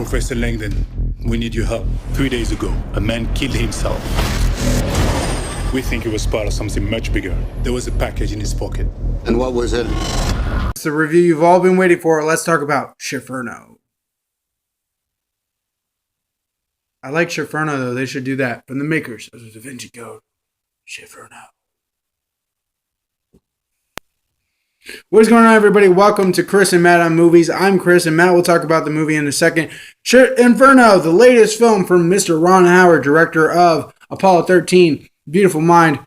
Professor Langdon, we need your help. 3 days ago, a man killed himself. We think it was part of something much bigger. There was a package in his pocket. And what was it? It's the review you've all been waiting for. Let's talk about Inferno. I like Inferno, though. They should do that. From the makers of the Da Vinci Code. Inferno. What is going on, everybody? Welcome to Chris and Matt on Movies. I'm Chris, and Matt will talk about the movie in a second. Inferno, the latest film from Mr. Ron Howard, director of Apollo 13, Beautiful Mind,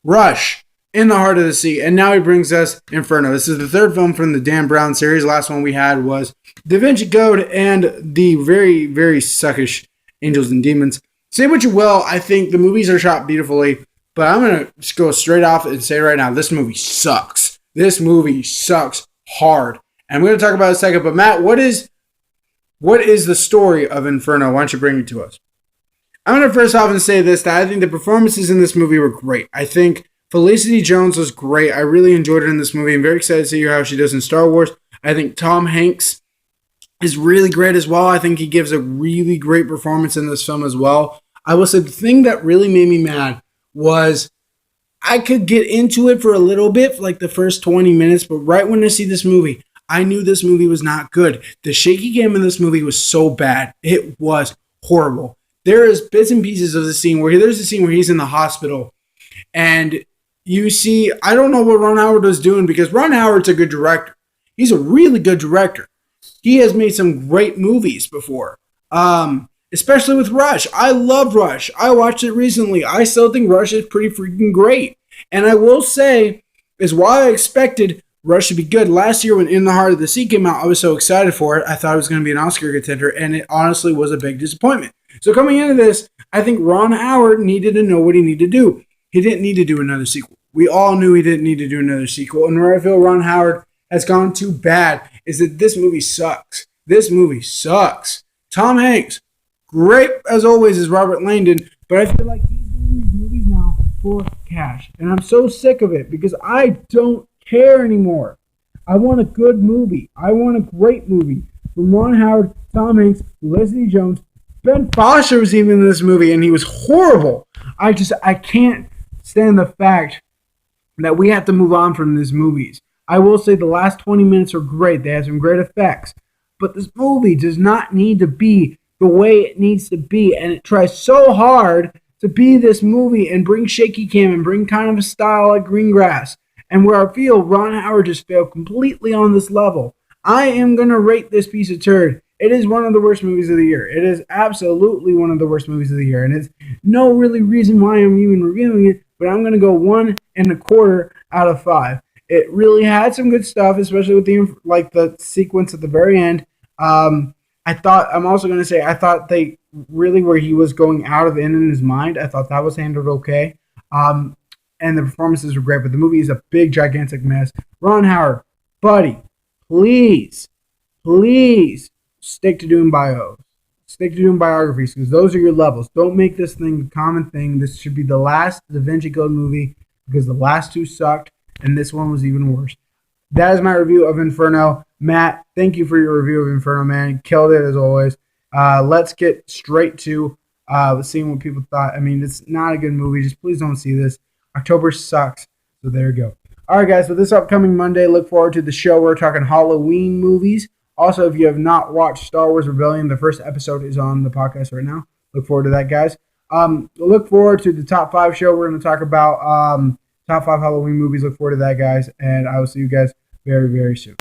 Rush, In the Heart of the Sea, and now he brings us Inferno. This is the third film from the Dan Brown series. Last one we had was Da Vinci Code and the very, very suckish Angels and Demons. Say what you will, I think the movies are shot beautifully. But I'm going to just go straight off and say right now, this movie sucks. This movie sucks hard. And I'm going to talk about it in a second. But Matt, what is the story of Inferno? Why don't you bring it to us? I'm going to first off and say this, that I think the performances in this movie were great. I think Felicity Jones was great. I really enjoyed her in this movie. I'm very excited to see how she does in Star Wars. I think Tom Hanks is really great as well. I think he gives a really great performance in this film as well. I will say the thing that really made me mad was I could get into it for a little bit, for like the first 20 minutes, but right when I see this movie, I knew this movie was not good. The shaky cam in this movie was so bad. It was horrible. There is bits and pieces of the scene where there's a scene where he's in the hospital and you see, I don't know what Ron Howard was doing because Ron Howard's a good director. He's a really good director. He has made some great movies before. Especially with Rush. I love Rush. I watched it recently. I still think Rush is pretty freaking great. And I will say, is why I expected Rush to be good. Last year when In the Heart of the Sea came out, I was so excited for it. I thought it was going to be an Oscar contender, and it honestly was a big disappointment. So coming into this, I think Ron Howard needed to know what he needed to do. He didn't need to do another sequel. We all knew he didn't need to do another sequel. And where I feel Ron Howard has gone too bad is that this movie sucks. This movie sucks. Tom Hanks, great as always as Robert Langdon, but I feel like he's doing these movies now for cash. And I'm so sick of it because I don't care anymore. I want a good movie. I want a great movie. From Ron Howard, Tom Hanks, Leslie Jones, Ben Foster was even in this movie and he was horrible. I can't stand the fact that we have to move on from these movies. I will say the last 20 minutes are great. They have some great effects. But this movie does not need to be the way it needs to be, and it tries so hard to be this movie and bring shaky cam and bring kind of a style like Greengrass. And where I feel Ron Howard just failed completely on this level. I am going to rate this piece of turd. It is one of the worst movies of the year. It is absolutely one of the worst movies of the year, and it's no really reason why I'm even reviewing it, but I'm going to go 1.25 out of 5. It really had some good stuff, especially with the sequence at the very end. I thought they really, where he was going out of in his mind, I thought that was handled okay. And the performances were great, but the movie is a big, gigantic mess. Ron Howard, buddy, please stick to doing bios. Stick to doing biographies, because those are your levels. Don't make this thing a common thing. This should be the last Da Vinci Code movie, because the last two sucked, and this one was even worse. That is my review of Inferno. Matt, thank you for your review of Inferno, man. Killed it as always. Let's get straight to seeing what people thought. I mean, it's not a good movie. Just please don't see this. October sucks. So there you go. All right, guys. So this upcoming Monday, look forward to the show. We're talking Halloween movies. Also, if you have not watched Star Wars Rebellion, the first episode is on the podcast right now. Look forward to that, guys. Look forward to the Top 5 show. We're going to talk about Top 5 Halloween movies. Look forward to that, guys. And I will see you guys very, very soon.